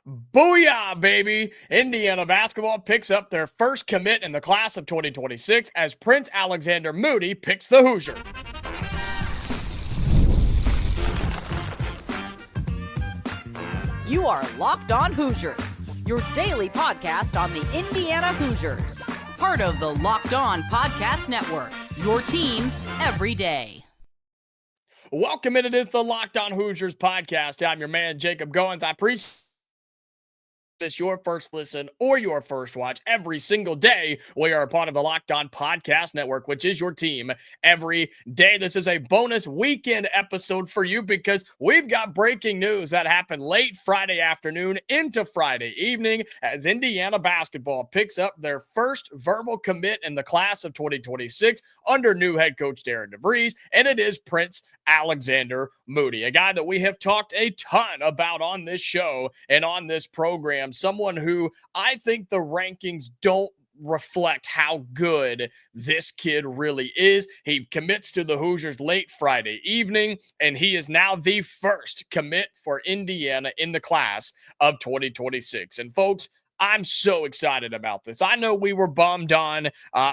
Booyah, baby! Indiana basketball picks up their first commit in the class of 2026 as Prince-Alexander Moody picks the Hoosier. You are Locked On Hoosiers, your daily podcast on the Indiana Hoosiers. Part of the Locked On Podcast Network, your team every day. Welcome in. It is the Locked On Hoosiers podcast. I'm your man, Jacob Goins. I appreciate this your first listen or your first watch every single day. We are a part of the Locked On Podcast Network, which is your team every day. This is a bonus weekend episode for you because we've got breaking news that happened late Friday afternoon into Friday evening as Indiana basketball picks up their first verbal commit in the class of 2026 under new head coach Darian Devries, and it is Prince-Alexander Moody, a guy that we have talked a ton about on this show and on this program. Someone who I think the rankings don't reflect how good this kid really is. He commits to the Hoosiers late Friday evening, and he is now the first commit for Indiana in the class of 2026. And folks, I'm so excited about this. I know we were bummed on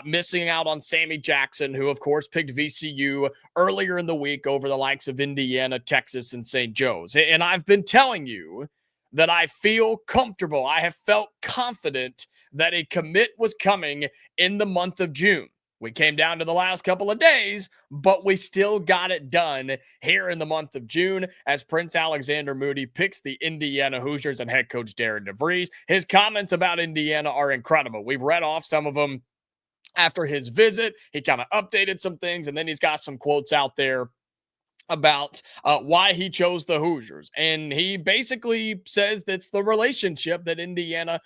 missing out on Sammy Jackson, who, of course, picked VCU earlier in the week over the likes of Indiana, Texas, and St. Joe's. And I've been telling you that I feel comfortable. I have felt confident that a commit was coming in the month of June. We came down to the last couple of days, but we still got it done here in the month of June as Prince-Alexander Moody picks the Indiana Hoosiers and head coach Darian Devries. His comments about Indiana are incredible. We've read off some of them after his visit. He kind of updated some things, and then he's got some quotes out there about why he chose the Hoosiers. And he basically says that's the relationship that Indiana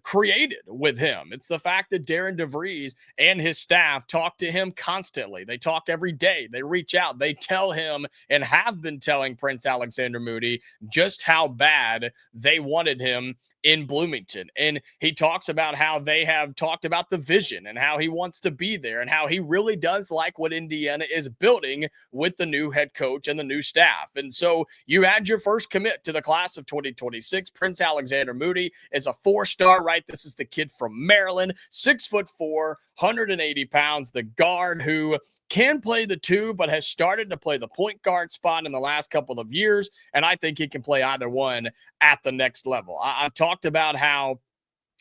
created with him. It's the fact that Darian Devries and his staff talk to him constantly. They talk every day. They reach out. They tell him and have been telling Prince-Alexander Moody just how bad they wanted him in Bloomington. And he talks about how they have talked about the vision and how he wants to be there and how he really does like what Indiana is building with the new head coach and the new staff. And so you add your first commit to the class of 2026. Prince-Alexander Moody is a 4-star, right? This is the kid from Maryland, 6'4", 180 pounds, the guard who can play the 2, but has started to play the point guard spot in the last couple of years. And I think he can play either one at the next level. I've talked about how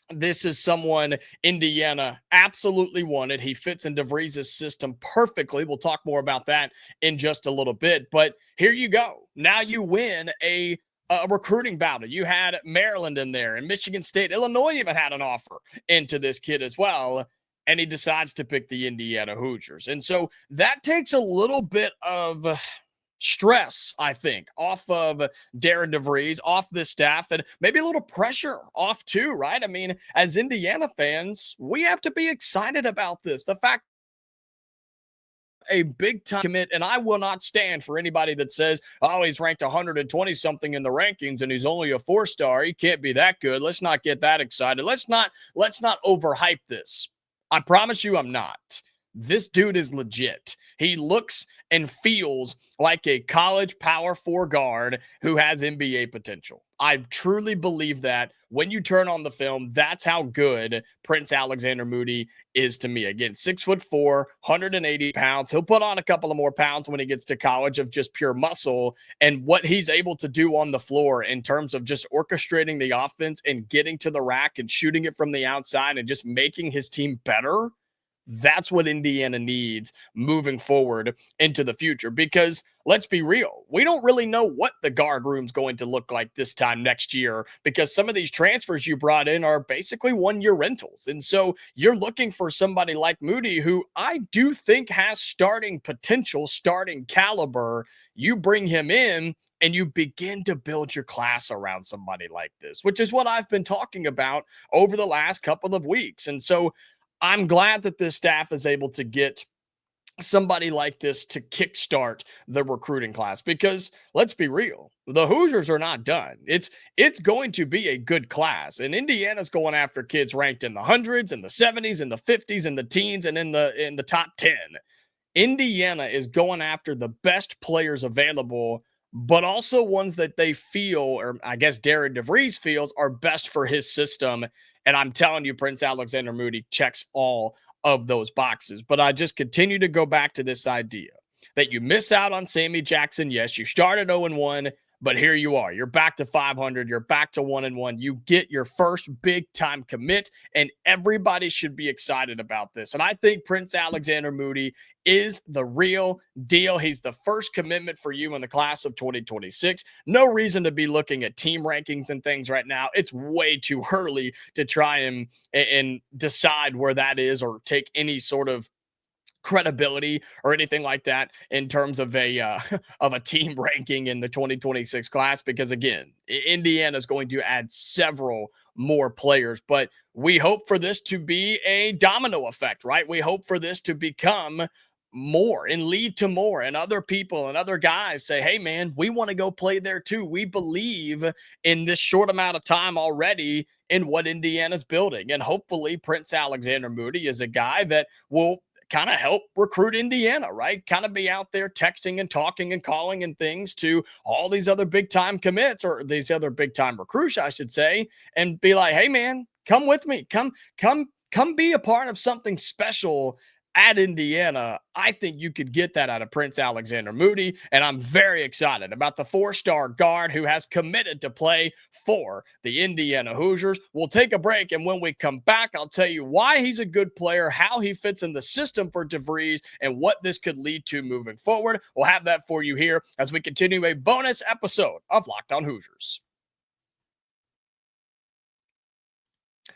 this is someone Indiana absolutely wanted. He fits in DeVries' system perfectly. We'll talk more about that in just a little bit. But here you go. Now you win a recruiting battle. You had Maryland in there and Michigan State. Illinois even had an offer into this kid as well. And he decides to pick the Indiana Hoosiers. And so that takes a little bit of stress, I think, off of Darian Devries, off this staff, and maybe a little pressure off too, right? I mean, as Indiana fans, we have to be excited about this. The fact a big time commit, and I will not stand for anybody that says, oh, he's ranked 120 something in the rankings and he's only a 4-star. He can't be that good. Let's not get that excited. Let's not overhype this. I promise you I'm not. This dude is legit. He looks and feels like a college power 4 guard who has NBA potential. I truly believe that when you turn on the film, that's how good Prince-Alexander Moody is to me. Again, 6'4", 180 pounds. He'll put on a couple of more pounds when he gets to college of just pure muscle. And what he's able to do on the floor in terms of just orchestrating the offense and getting to the rack and shooting it from the outside and just making his team better, that's what Indiana needs moving forward into the future. Because let's be real, we don't really know what the guard room's going to look like this time next year because some of these transfers you brought in are basically 1-year rentals. And so you're looking for somebody like Moody, who I do think has starting potential, starting caliber. You bring him in and you begin to build your class around somebody like this, which is what I've been talking about over the last couple of weeks. And so I'm glad that this staff is able to get somebody like this to kickstart the recruiting class because let's be real, the Hoosiers are not done. It's going to be a good class, and Indiana's going after kids ranked in the hundreds and the 70s and the 50s and the teens and in the top 10. Indiana is going after the best players available but also ones that they feel, or I guess Darian Devries feels, are best for his system. And I'm telling you, Prince-Alexander Moody checks all of those boxes. But I just continue to go back to this idea that you miss out on Sammy Jackson. Yes, you started 0-1, but here you are. You're back to 500. You're back to 1-1. You get your first big time commit, and everybody should be excited about this. And I think Prince-Alexander Moody is the real deal. He's the first commitment for you in the class of 2026. No reason to be looking at team rankings and things right now. It's way too early to try and decide where that is or take any sort of credibility or anything like that in terms of a of a team ranking in the 2026 class, because again, Indiana is going to add several more players, but we hope for this to be a domino effect, right? We hope for this to become more and lead to more, and other people and other guys say, hey man, we want to go play there too. We believe in this short amount of time already in what Indiana's building, and hopefully Prince-Alexander Moody is a guy that will kind of help recruit Indiana, right? Kind of be out there texting and talking and calling and things to all these other big time commits, or these other big time recruits, I should say, and be like, hey man, come with me. Come be a part of something special at Indiana. I think you could get that out of Prince-Alexander Moody, and I'm very excited about the 4-star guard who has committed to play for the Indiana Hoosiers. We'll take a break, and when we come back, I'll tell you why he's a good player, how he fits in the system for DeVries, and what this could lead to moving forward. We'll have that for you here as we continue a bonus episode of Locked On Hoosiers.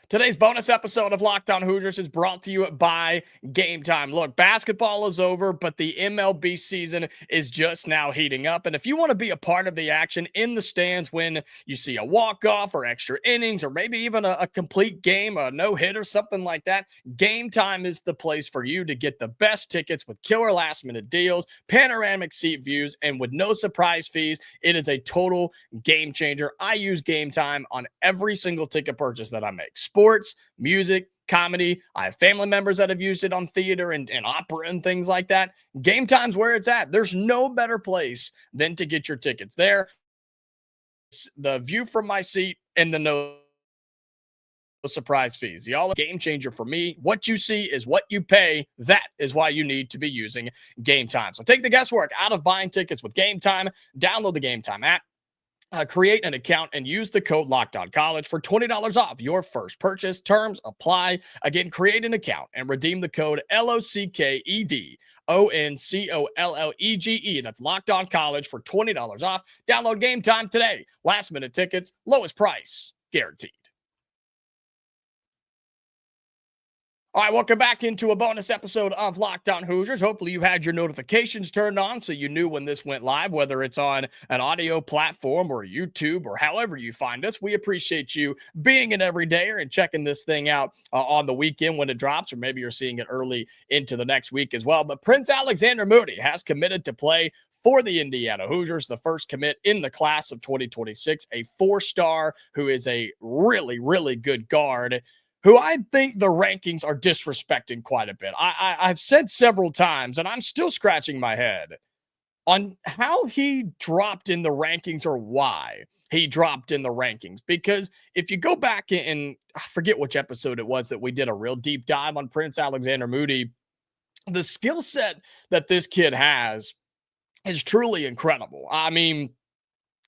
Today's bonus episode of Locked On Hoosiers is brought to you by Game Time. Look, basketball is over, but the MLB season is just now heating up. And if you want to be a part of the action in the stands when you see a walk-off or extra innings, or maybe even a complete game, a no-hit or something like that, Game Time is the place for you to get the best tickets with killer last-minute deals, panoramic seat views, and with no surprise fees. It is a total game changer. I use Game Time on every single ticket purchase that I make. Sports, music, comedy. I have family members that have used it on theater and opera and things like that. Game Time's where it's at. There's no better place than to get your tickets there. The view from my seat and the no surprise fees. Y'all, game changer for me. What you see is what you pay. That is why you need to be using Game Time. So take the guesswork out of buying tickets with Game Time. Download the Game Time app. Create an account and use the code LOCKEDONCollege for $20 off your first purchase. Terms apply. Again, create an account and redeem the code LOCKEDONCOLLEGE. That's Locked On College for $20 off. Download Game Time today. Last minute tickets, lowest price guaranteed. All right, welcome back into a bonus episode of Locked On Hoosiers. Hopefully you had your notifications turned on so you knew when this went live, whether it's on an audio platform or YouTube or however you find us. We appreciate you being an everydayer and checking this thing out on the weekend when it drops, or maybe you're seeing it early into the next week as well. But Prince-Alexander Moody has committed to play for the Indiana Hoosiers, the first commit in the class of 2026, a 4-star who is a really, really good guard, who I think the rankings are disrespecting quite a bit. I've said several times, and I'm still scratching my head on how he dropped in the rankings, or why he dropped in the rankings. Because if you go back and I forget which episode it was that we did a real deep dive on Prince-Alexander Moody, the skill set that this kid has is truly incredible. I mean,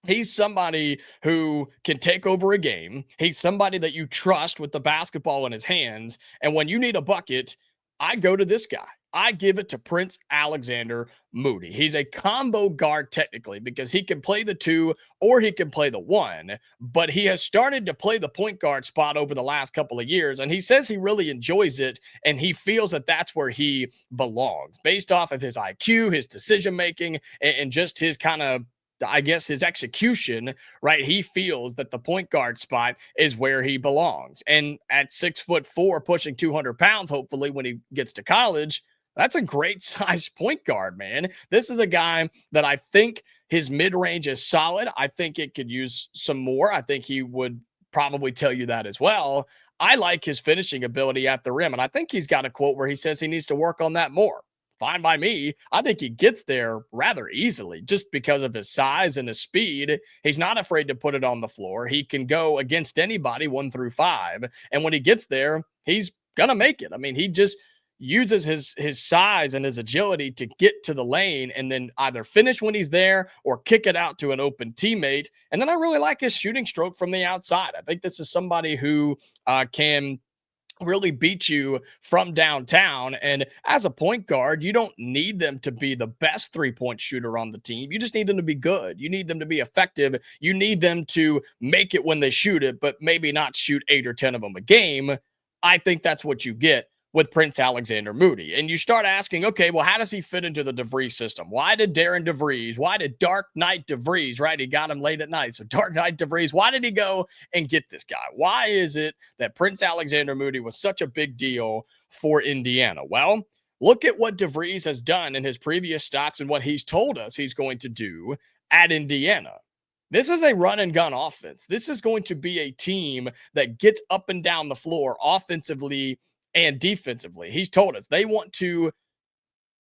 he's somebody who can take over a game. He's somebody that you trust with the basketball in his hands. And when you need a bucket, I go to this guy. I give it to Prince-Alexander Moody. He's a combo guard technically, because he can play the 2 or he can play the 1, but he has started to play the point guard spot over the last couple of years. And he says he really enjoys it, and he feels that that's where he belongs based off of his IQ, his decision-making, and just his kind of, I guess, his execution, right? He feels that the point guard spot is where he belongs. And at 6'4", pushing 200 pounds, hopefully when he gets to college, that's a great size point guard, man. This is a guy that I think his mid-range is solid. I think it could use some more. I think he would probably tell you that as well. I like his finishing ability at the rim, and I think he's got a quote where he says he needs to work on that more. fine by me. I think he gets there rather easily just because of his size and his speed. He's not afraid to put it on the floor. He can go against anybody 1 through 5. And when he gets there, he's going to make it. I mean, he just uses his size and his agility to get to the lane and then either finish when he's there or kick it out to an open teammate. And then I really like his shooting stroke from the outside. I think this is somebody who can really beat you from downtown. And as a point guard, you don't need them to be the best 3-point shooter on the team. You just need them to be good. You need them to be effective. You need them to make it when they shoot it, but maybe not shoot 8 or 10 of them a game. I think that's what you get with Prince-Alexander Moody. And you start asking, okay, well, how does he fit into the Devries system? Why did Darian Devries, why did Dark Knight Devries, right? He got him late at night. So Dark Knight Devries, why did he go and get this guy? Why is it that Prince-Alexander Moody was such a big deal for Indiana? Well, look at what Devries has done in his previous stops and what he's told us he's going to do at Indiana. This is a run and gun offense. This is going to be a team that gets up and down the floor offensively and defensively. He's told us they want to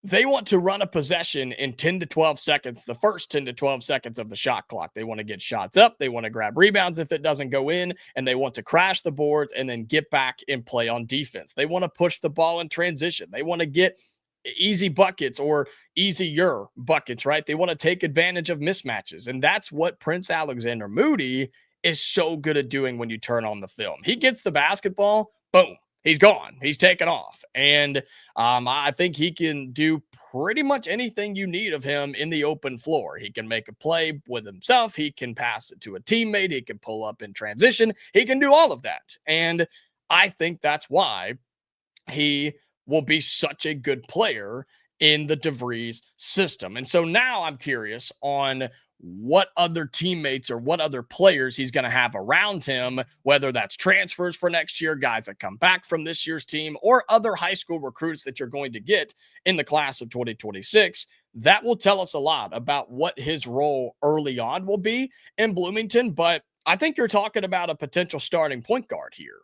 run a possession in 10 to 12 seconds, the first 10 to 12 seconds of the shot clock. They want to get shots up. They want to grab rebounds if it doesn't go in, and they want to crash the boards and then get back and play on defense. They want to push the ball in transition. They want to get easy buckets or easier buckets, right? They want to take advantage of mismatches. And that's what Prince-Alexander Moody is so good at doing when you turn on the film. He gets the basketball, boom, he's gone. He's taken off. And I think he can do pretty much anything you need of him in the open floor. He can make a play with himself. He can pass it to a teammate. He can pull up in transition. He can do all of that. And I think that's why he will be such a good player in the Devries system. And so now I'm curious on what other teammates or what other players he's going to have around him, whether that's transfers for next year, guys that come back from this year's team, or other high school recruits that you're going to get in the class of 2026. That will tell us a lot about what his role early on will be in Bloomington. But I think you're talking about a potential starting point guard here.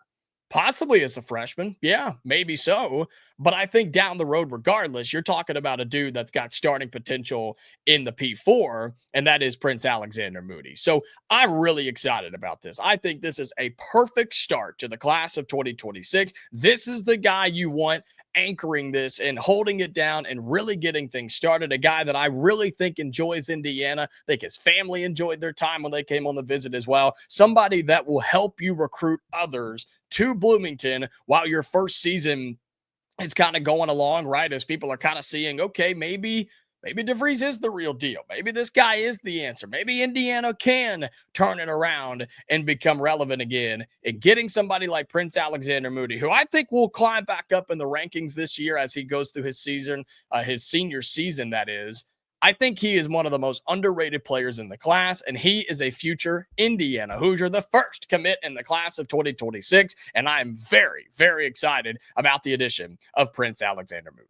Possibly as a freshman. Yeah, maybe so. But I think down the road, regardless, you're talking about a dude that's got starting potential in the P4, and that is Prince-Alexander Moody. So I'm really excited about this. I think this is a perfect start to the class of 2026. This is the guy you want anchoring this and holding it down and really getting things started. A guy that I really think enjoys Indiana. I think his family enjoyed their time when they came on the visit as well. Somebody that will help you recruit others to Bloomington while your first season is kind of going along, right? As people are kind of seeing, okay, maybe Devries is the real deal. Maybe this guy is the answer. Maybe Indiana can turn it around and become relevant again. And getting somebody like Prince-Alexander Moody, who I think will climb back up in the rankings this year as he goes through his season, his senior season, that is. I think he is one of the most underrated players in the class, and he is a future Indiana Hoosier, the first commit in the class of 2026. And I am very, very excited about the addition of Prince-Alexander Moody.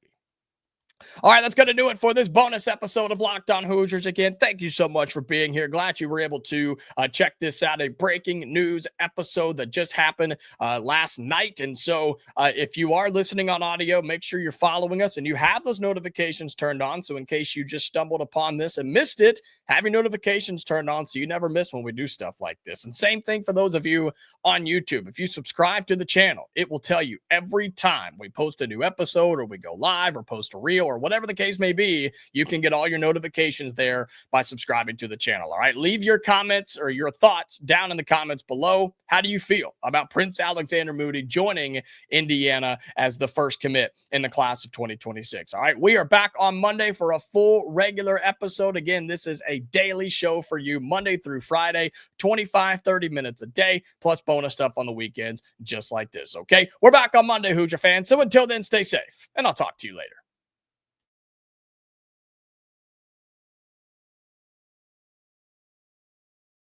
All right, that's going to do it for this bonus episode of Locked On Hoosiers. Again, thank you so much for being here. Glad you were able to check this out. A breaking news episode that just happened last night. And so if you are listening on audio, make sure you're following us and you have those notifications turned on. So in case you just stumbled upon this and missed it, have your notifications turned on so you never miss when we do stuff like this. And same thing for those of you on YouTube. If you subscribe to the channel, it will tell you every time we post a new episode or we go live or post a reel or whatever the case may be. You can get all your notifications there by subscribing to the channel. All right, leave your comments or your thoughts down in the comments below. How do you feel about Prince-Alexander Moody joining Indiana as the first commit in the class of 2026? All right, we are back on Monday for a full regular episode. Again, this is a daily show for you Monday through Friday, 25-30 minutes a day, plus bonus stuff on the weekends just like this. Okay, we're back on Monday, Hoosier fans. So until then, stay safe, and I'll talk to you later.